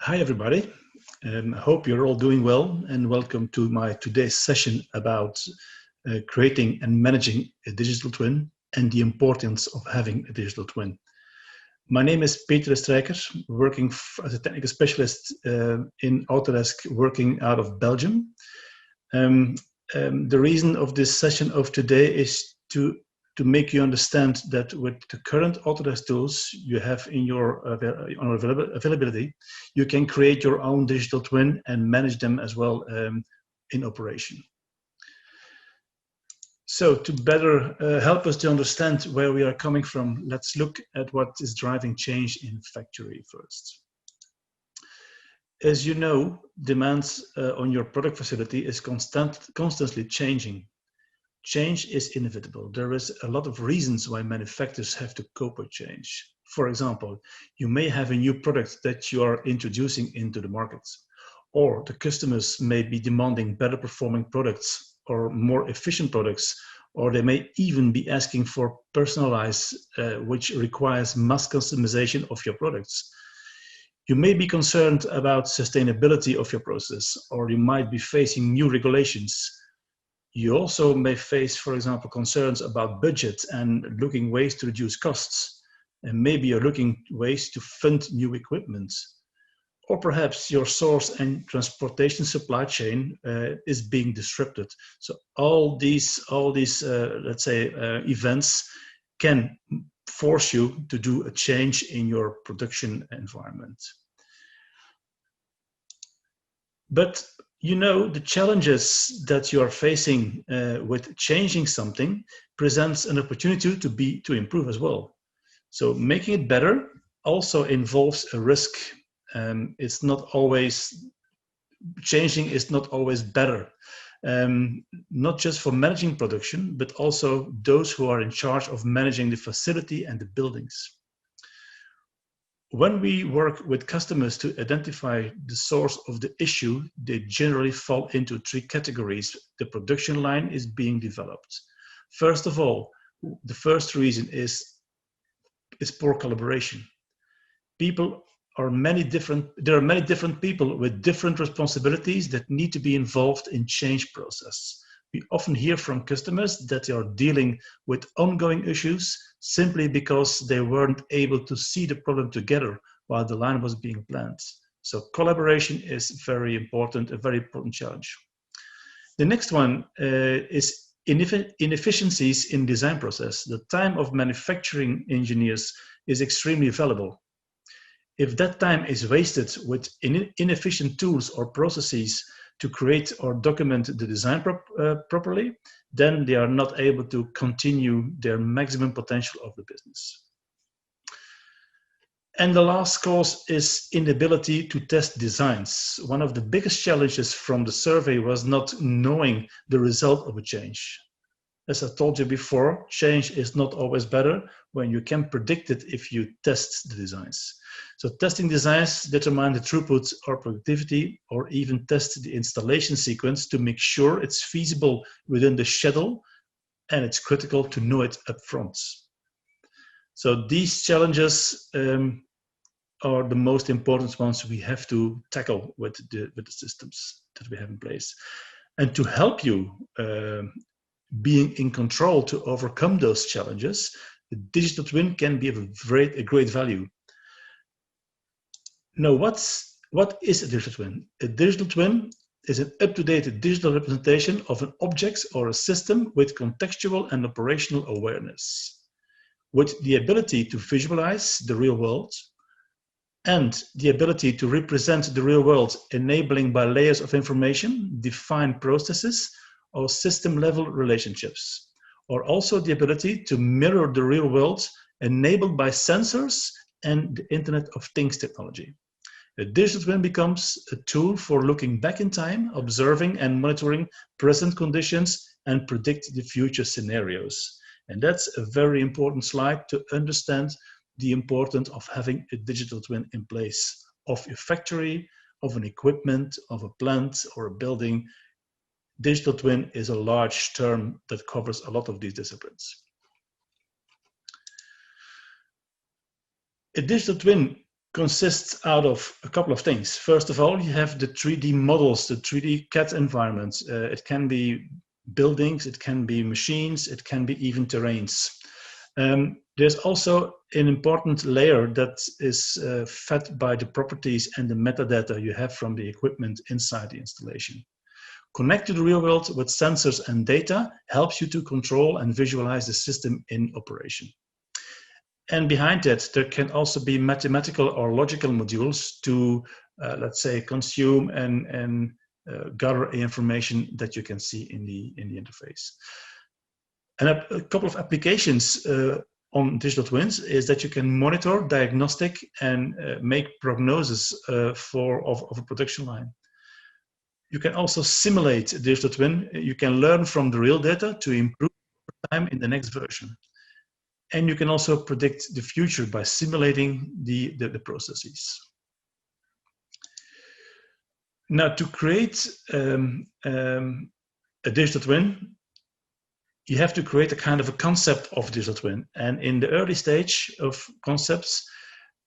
Hi, everybody. I hope you're all doing well, and welcome to my today's session about creating and managing a digital twin and the importance of having a digital twin. My name is Peter Strijker, working as a technical specialist in Autodesk, working out of Belgium. The reason of this session of today is to make you understand that with the current Autodesk tools you have in your availability, you can create your own digital twin and manage them as well in operation. So to better help us to understand where we are coming from, let's look at what is driving change in factory first. As you know, demands on your product facility is constantly changing. Change is inevitable. There is a lot of reasons why manufacturers have to cope with change. For example, you may have a new product that you are introducing into the market, or the customers may be demanding better performing products or more efficient products, or they may even be asking for personalized, which requires mass customization of your products. You may be concerned about sustainability of your process, or you might be facing new regulations. You also may face, for example, concerns about budget and looking ways to reduce costs. And maybe you're looking ways to fund new equipment. Or perhaps your source and transportation supply chain is being disrupted. So all these let's say, events can force you to do a change in your production environment. But you know, the challenges that you are facing with changing something presents an opportunity to improve as well. So making it better also involves a risk. It's not always, changing is not always better. Not just for managing production, but also those who are in charge of managing the facility and the buildings. When we work with customers to identify the source of the issue, they generally fall into three categories. The production line is being developed. First of all, the first reason is poor collaboration. There are many different people with different responsibilities that need to be involved in change process. We often hear from customers that they are dealing with ongoing issues simply because they weren't able to see the problem together while the line was being planned. So collaboration is very important, a very important challenge. The next one is inefficiencies in design process. The time of manufacturing engineers is extremely valuable. If that time is wasted with inefficient tools or processes to create or document the design properly, then they are not able to continue their maximum potential of the business. And the last cause is inability to test designs. One of the biggest challenges from the survey was not knowing the result of a change. As I told you before, change is not always better when you can predict it if you test the designs. So testing designs determine the throughput or productivity, or even test the installation sequence to make sure it's feasible within the schedule, and it's critical to know it up front. So these challenges are the most important ones we have to tackle with the systems that we have in place. And to help you being in control to overcome those challenges, the digital twin can be of a great value. Now, what is a digital twin? A digital twin is an up-to-date digital representation of an object or a system with contextual and operational awareness, with the ability to visualize the real world and the ability to represent the real world, enabling by layers of information, defined processes, or system-level relationships, or also the ability to mirror the real world enabled by sensors and the Internet of Things technology. A digital twin becomes a tool for looking back in time, observing and monitoring present conditions, and predict the future scenarios. And that's a very important slide to understand the importance of having a digital twin in place of a factory, of an equipment, of a plant or a building. Digital twin is a large term that covers a lot of these disciplines. A digital twin consists out of a couple of things. First of all, you have the 3D models, the 3D CAD environments. It can be buildings, it can be machines, it can be even terrains. There's also an important layer that is fed by the properties and the metadata you have from the equipment inside the installation. Connect to the real world with sensors and data helps you to control and visualize the system in operation. And behind that, there can also be mathematical or logical modules to, let's say, consume and gather information that you can see in the interface. And a couple of applications on digital twins is that you can monitor, diagnostic, and make prognosis of a production line. You can also simulate a digital twin. You can learn from the real data to improve time in the next version. And you can also predict the future by simulating the processes. Now, to create a digital twin, you have to create a kind of a concept of digital twin. And in the early stage of concepts,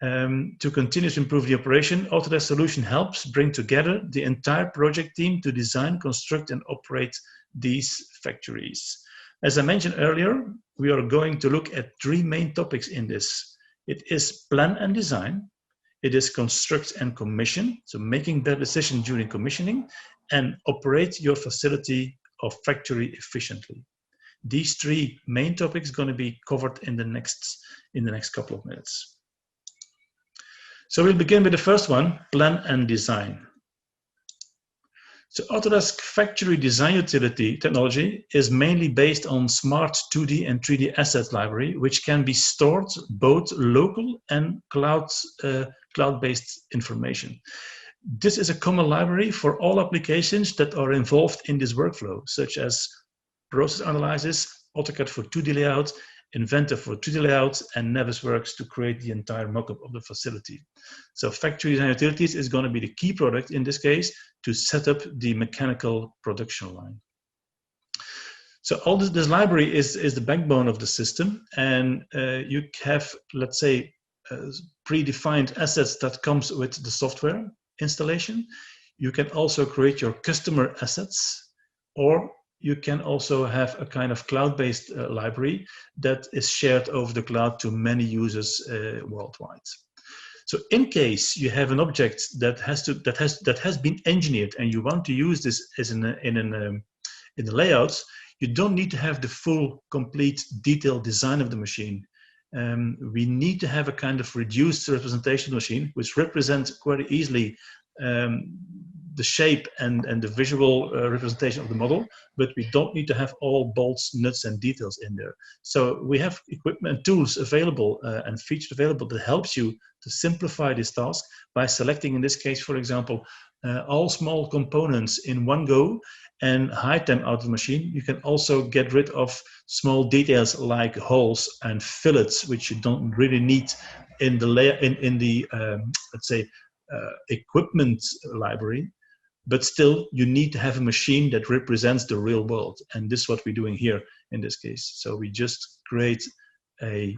to continue to improve the operation, Autodesk Solution helps bring together the entire project team to design, construct, and operate these factories. As I mentioned earlier, we are going to look at 3 main topics in this. It is plan and design, it is construct and commission, so making that decision during commissioning, and operate your facility or factory efficiently. These 3 main topics are going to be covered in the next couple of minutes. So we'll begin with the first one, plan and design. So Autodesk Factory Design Utility technology is mainly based on smart 2D and 3D assets library, which can be stored both local and cloud-based information. This is a common library for all applications that are involved in this workflow, such as process analysis, AutoCAD for 2D layout, Inventor for 3D layouts, and Navisworks to create the entire mockup of the facility. So Factory Design Utilities is going to be the key product in this case to set up the mechanical production line. So all this library is the backbone of the system, and you have, let's say, predefined assets that comes with the software installation. You can also create your customer assets, or you can also have a kind of cloud-based library that is shared over the cloud to many users worldwide. So in case you have an object that has been engineered and you want to use this as in the layouts, you don't need to have the full, complete, detailed design of the machine. We need to have a kind of reduced representation machine, which represents quite easily the shape and the visual representation of the model, but we don't need to have all bolts, nuts, and details in there. So we have equipment tools available and features available that helps you to simplify this task by selecting, in this case, for example, all small components in one go and hide them out of the machine. You can also get rid of small details like holes and fillets, which you don't really need in the let's say, equipment library. But still, you need to have a machine that represents the real world. And this is what we're doing here in this case. So we just create a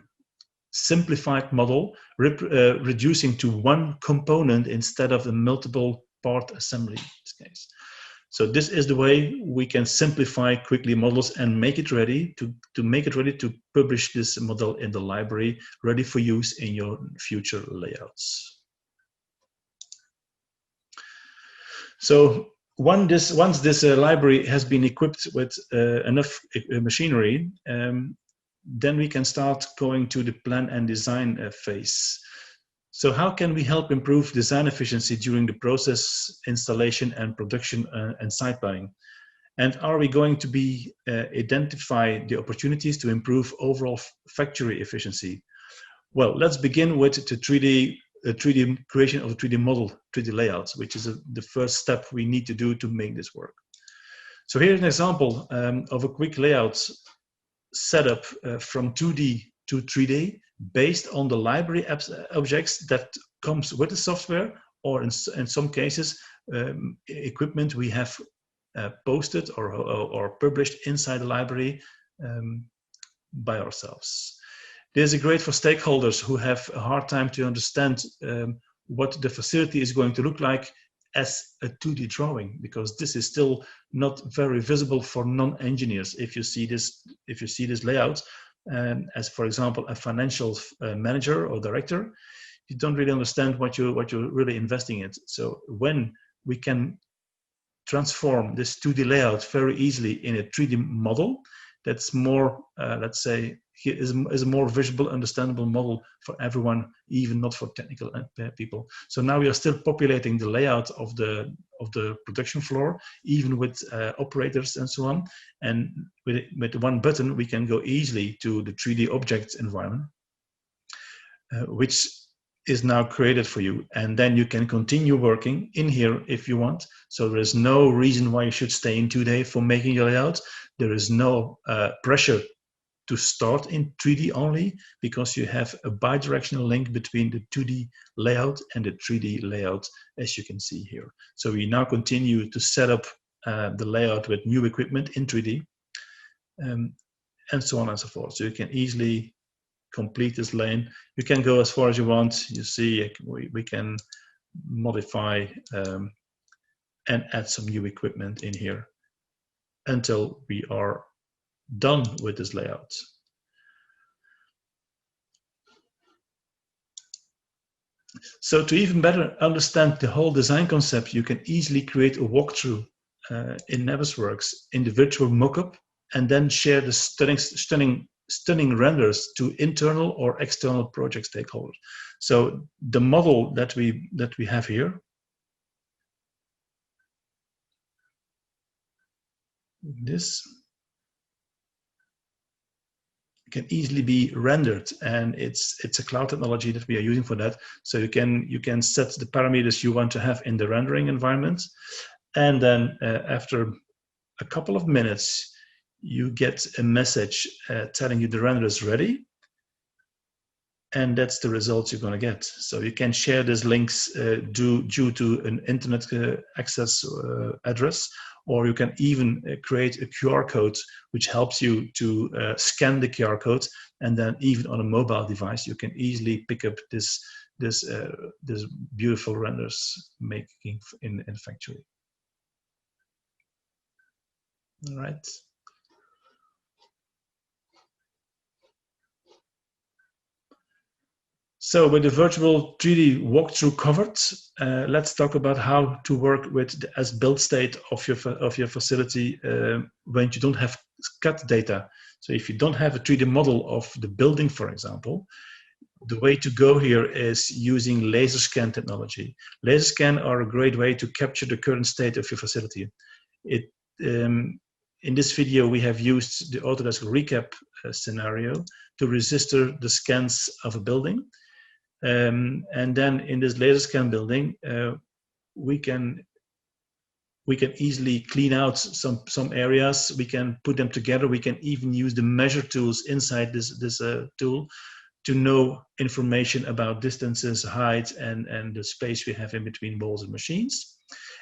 simplified model, reducing to one component instead of a multiple part assembly in this case. So this is the way we can simplify quickly models and make it ready to publish this model in the library, ready for use in your future layouts. So once this library has been equipped with enough machinery, then we can start going to the plan and design phase. So how can we help improve design efficiency during the process, installation, and production and site planning? And are we going to be identify the opportunities to improve overall factory efficiency? Well, let's begin with the 3D creation of a 3D model, 3D layouts, which is the first step we need to do to make this work. So here's an example of a quick layout setup from 2D to 3D based on the library objects that comes with the software, or in some cases, equipment we have posted or published inside the library by ourselves. This is great for stakeholders who have a hard time to understand what the facility is going to look like as a 2D drawing, because this is still not very visible for non-engineers. If you see this layout, as for example a financial manager or director, you don't really understand what you're really investing in. So when we can transform this 2D layout very easily in a 3D model, that's more, let's say, is a more visible, understandable model for everyone, even not for technical people. So now we are still populating the layout of the production floor, even with operators and so on. And with one button, we can go easily to the 3D objects environment, which is now created for you. And then you can continue working in here if you want. So there is no reason why you should stay in 2D for making your layout. There is no pressure to start in 3D only, because you have a bidirectional link between the 2D layout and the 3D layout, as you can see here. So we now continue to set up the layout with new equipment in 3D, and so on and so forth. So you can easily complete this lane. You can go as far as you want. You see, we can modify and add some new equipment in here until we are done with this layout. So to even better understand the whole design concept, you can easily create a walkthrough in Navisworks in the virtual mockup, and then share the stunning renders to internal or external project stakeholders. So the model that we have here, this can easily be rendered, and it's a cloud technology that we are using for that. So you can set the parameters you want to have in the rendering environment, and then after a couple of minutes you get a message telling you the render is ready, and that's the results you're going to get. So you can share these links due to an internet access address, or you can even create a QR code which helps you to scan the QR code, and then even on a mobile device you can easily pick up this beautiful renders making in factory. All right. So with the virtual 3D walkthrough covered, let's talk about how to work with the as-built state of your facility when you don't have CAD data. So if you don't have a 3D model of the building, for example, the way to go here is using laser scan technology. Laser scan are a great way to capture the current state of your facility. In this video, we have used the Autodesk recap scenario to register the scans of a building. And then in this laser scan building, we can easily clean out some areas. We can put them together. We can even use the measure tools inside this tool to know information about distances, height, and the space we have in between walls and machines.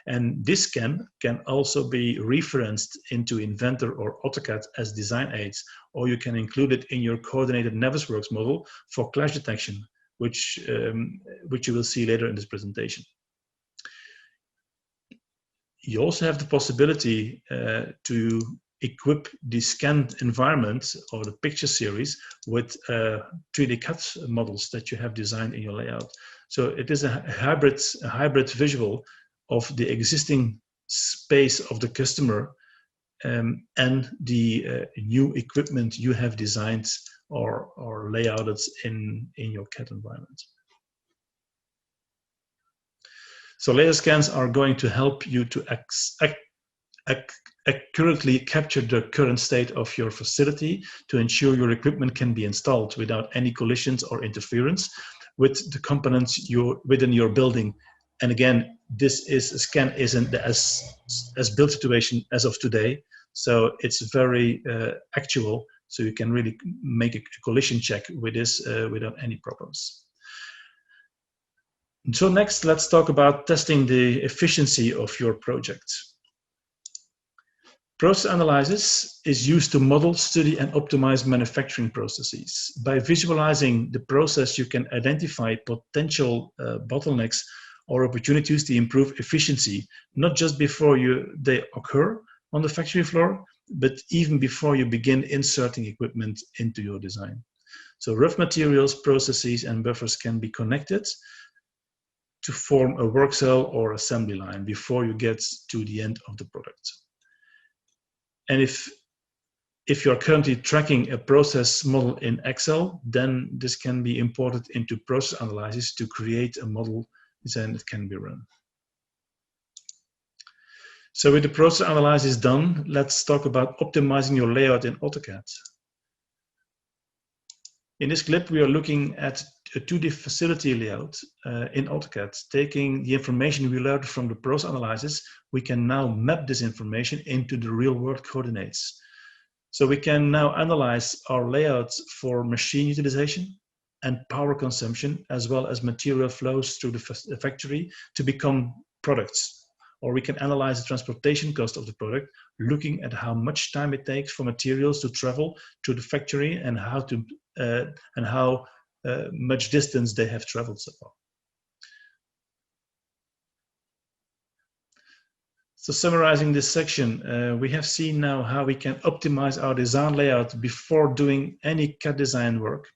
And this scan can also be referenced into Inventor or AutoCAD as design aids, or you can include it in your coordinated Navisworks model for clash detection, which you will see later in this presentation. You also have the possibility to equip the scanned environment or the picture series with 3D CAD models that you have designed in your layout. So it is a hybrid visual of the existing space of the customer and the new equipment you have designed or layouted in your CAD environment. So laser scans are going to help you to accurately capture the current state of your facility to ensure your equipment can be installed without any collisions or interference with the components within your building. And again, this scan isn't the as-built situation as of today, so it's very actual. So you can really make a collision check with this without any problems. So next, let's talk about testing the efficiency of your project. Process analysis is used to model, study, and optimize manufacturing processes. By visualizing the process, you can identify potential bottlenecks or opportunities to improve efficiency, not just before they occur on the factory floor, but even before you begin inserting equipment into your design. So rough materials, processes, and buffers can be connected to form a work cell or assembly line before you get to the end of the product. And if you're currently tracking a process model in Excel, then this can be imported into process analysis to create a model design that can be run. So with the process analysis done, let's talk about optimizing your layout in AutoCAD. In this clip, we are looking at a 2D facility layout in AutoCAD. Taking the information we learned from the process analysis, we can now map this information into the real-world coordinates. So we can now analyze our layouts for machine utilization and power consumption, as well as material flows through the factory to become products. Or we can analyze the transportation cost of the product, looking at how much time it takes for materials to travel to the factory and how much distance they have traveled so far. So summarizing this section, we have seen now how we can optimize our design layout before doing any CAD design work.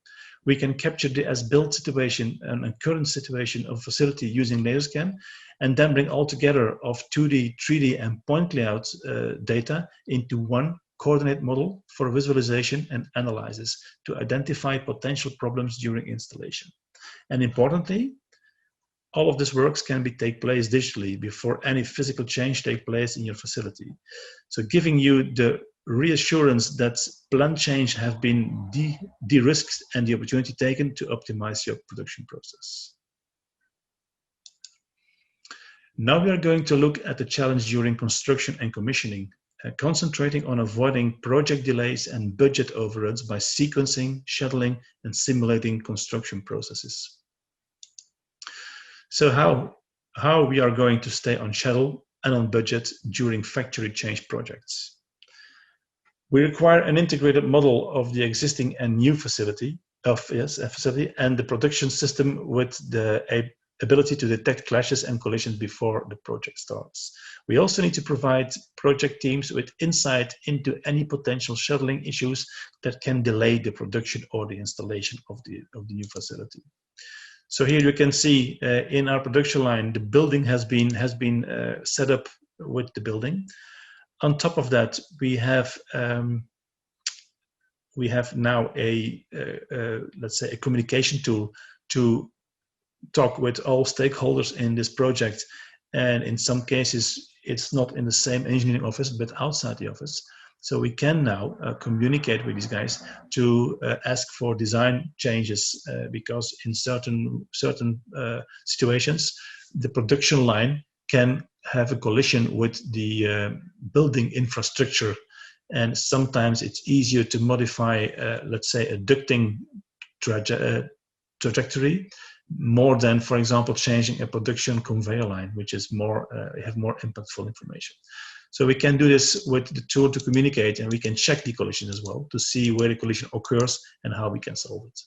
We can capture the as-built situation and current situation of facility using laser scan, and then bring all together of 2D, 3D, and point layout data into one coordinate model for visualization and analysis to identify potential problems during installation. And importantly, all of this works can take place digitally before any physical change takes place in your facility. So giving you the reassurance that planned change have been de-risked and the opportunity taken to optimize your production process. Now we are going to look at the challenge during construction and commissioning, concentrating on avoiding project delays and budget overruns by sequencing, scheduling, and simulating construction processes. So how we are going to stay on schedule and on budget during factory change projects. We require an integrated model of the existing and new facility, and the production system with the ability to detect clashes and collisions before the project starts. We also need to provide project teams with insight into any potential scheduling issues that can delay the production or the installation of the new facility. So here you can see in our production line, the building has been set up with the building. On top of that, we have now let's say a communication tool to talk with all stakeholders in this project. And in some cases, it's not in the same engineering office, but outside the office. So we can now communicate with these guys to ask for design changes because in certain situations, the production line can have a collision with the building infrastructure. And sometimes it's easier to modify, let's say, a ducting trajectory more than, for example, changing a production conveyor line, which is have more impactful information. So we can do this with the tool to communicate, and we can check the collision as well to see where the collision occurs and how we can solve it.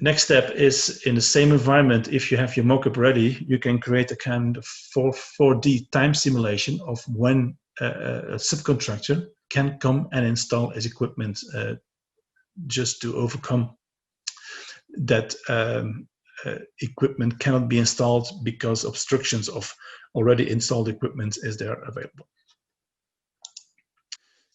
Next step is in the same environment. If you have your mockup ready, you can create a kind of 4D time simulation of when a subcontractor can come and install his equipment just to overcome that equipment cannot be installed because obstructions of already installed equipment is there available.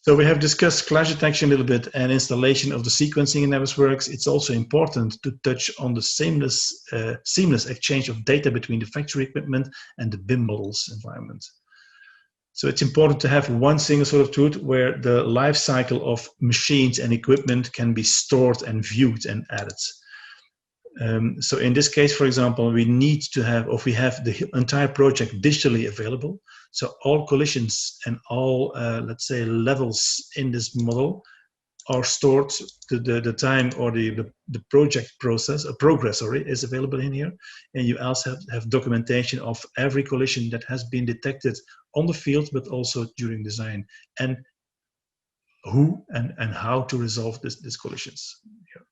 So we have discussed clash detection a little bit and installation of the sequencing in Navisworks. It's also important to touch on the seamless exchange of data between the factory equipment and the BIM models environment. So it's important to have one single source of truth where the life cycle of machines and equipment can be stored and viewed and added. So in this case, for example, we need to have, or we have the entire project digitally available. So all collisions and all, let's say, levels in this model are stored, the time or the project process, progress, sorry, is available in here. And you also have documentation of every collision that has been detected on the field, but also during design, and who and how to resolve these collisions. Here.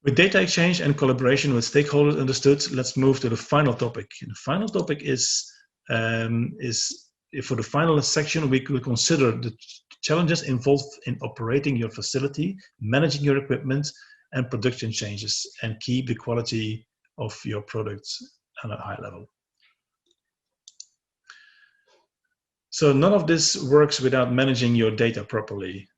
With data exchange and collaboration with stakeholders understood, let's move to the final topic. And the final topic is for the final section, we could consider the challenges involved in operating your facility, managing your equipment, and production changes, and keep the quality of your products at a high level. So none of this works without managing your data properly.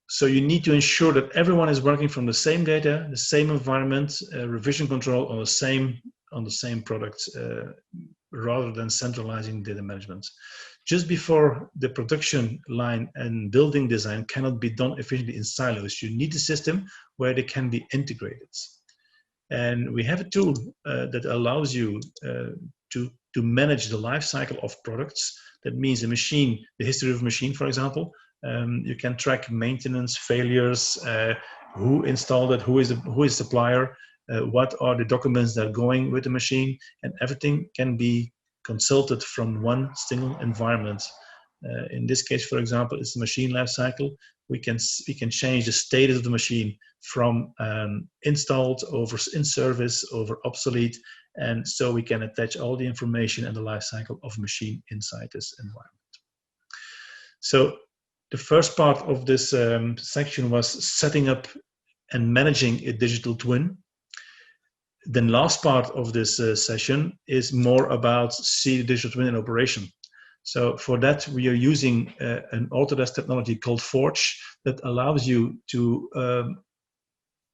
So you need to ensure that everyone is working from the same data, the same environment, revision control on the same product, rather than centralizing data management. Just before the production line and building design cannot be done efficiently in silos, you need a system where they can be integrated. And we have a tool that allows you to manage the life cycle of products. That means a machine, the history of a machine, for example. You can track maintenance, failures, who installed it, who is the supplier, what are the documents that are going with the machine, and everything can be consulted from one single environment. In this case, for example, it's the machine life cycle. We can change the status of the machine from installed over in service over obsolete, and so we can attach all the information and the life cycle of a machine inside this environment. So the first part of this section was setting up and managing a digital twin. The last part of this session is more about see the digital twin in operation. So for that, we are using an Autodesk technology called Forge that allows you to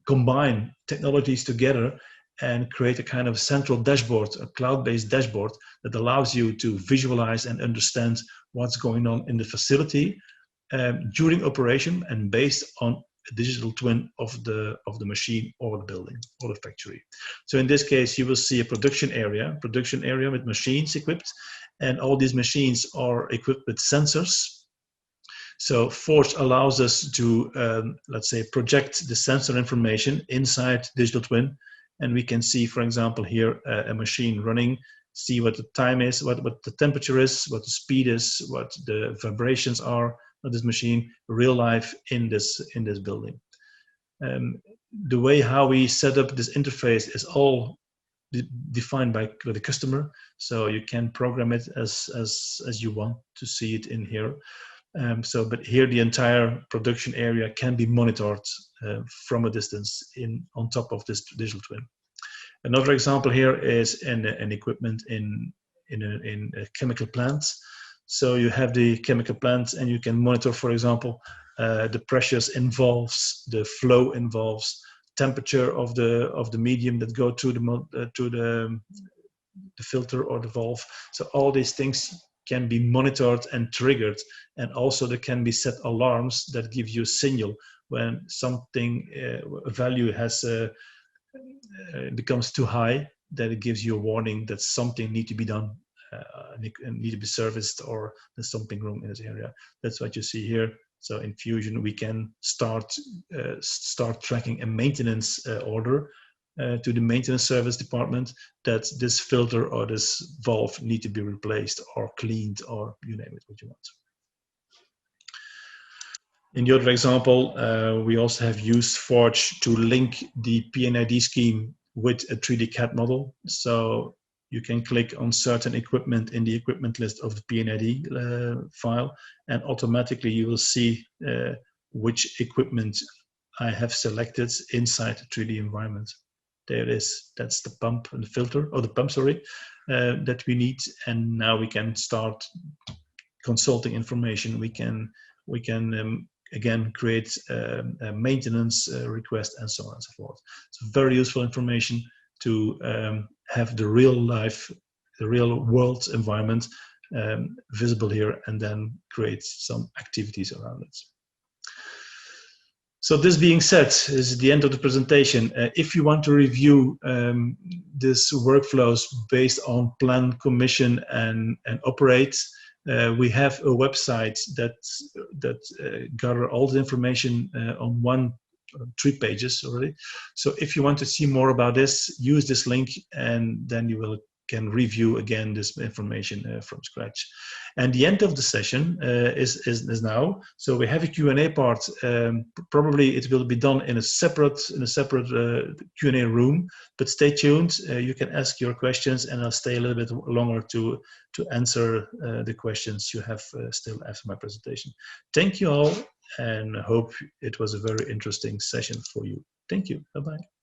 combine technologies together and create a kind of central dashboard, a cloud-based dashboard that allows you to visualize and understand what's going on in the facility during operation and based on a digital twin of the machine or the building or the factory. So in this case, you will see a production area with machines equipped, and all these machines are equipped with sensors. So Forge allows us to, let's say, project the sensor information inside digital twin, and we can see, for example, here a machine running, see what the time is, what the temperature is, what the speed is, what the vibrations are of this machine, real life in this building. The way how we set up this interface is all defined by the customer, so you can program it as you want to see it in here. But here the entire production area can be monitored from a distance on top of this digital twin. Another example here is an equipment in a chemical plant. So you have the chemical plant, and you can monitor, for example, the pressures involves, the flow involves, temperature of the medium that go to the filter or the valve. So all these things can be monitored and triggered, and also there can be set alarms that give you a signal when something a value has becomes too high, that it gives you a warning that something needs to be done. Need to be serviced, or there's something wrong in this area. That's what you see here. So in Fusion, we can start tracking a maintenance order to the maintenance service department that this filter or this valve need to be replaced or cleaned, or you name it, what you want. In the other example, we also have used Forge to link the PNID scheme with a 3D CAD model. So you can click on certain equipment in the equipment list of the PNID file, and automatically you will see which equipment I have selected inside the 3D environment. There it is. That's the pump and the filter, or the pump, sorry, that we need. And now we can start consulting information. We can again create a maintenance request, and so on and so forth. It's very useful information to have the real life, the real world environment visible here, and then create some activities around it. So this being said, is the end of the presentation. If you want to review this workflows based on plan, commission, and operate, We have a website that gather all the information on 3 pages already. So if you want to see more about this, use this link, and then you can review again this information from scratch. And the end of the session is now. So we have a Q&A part. Probably it will be done in a separate Q&A room. But stay tuned. You can ask your questions, and I'll stay a little bit longer to answer the questions you have still after my presentation. Thank you all, and I hope it was a very interesting session for you. Thank you. Bye-bye.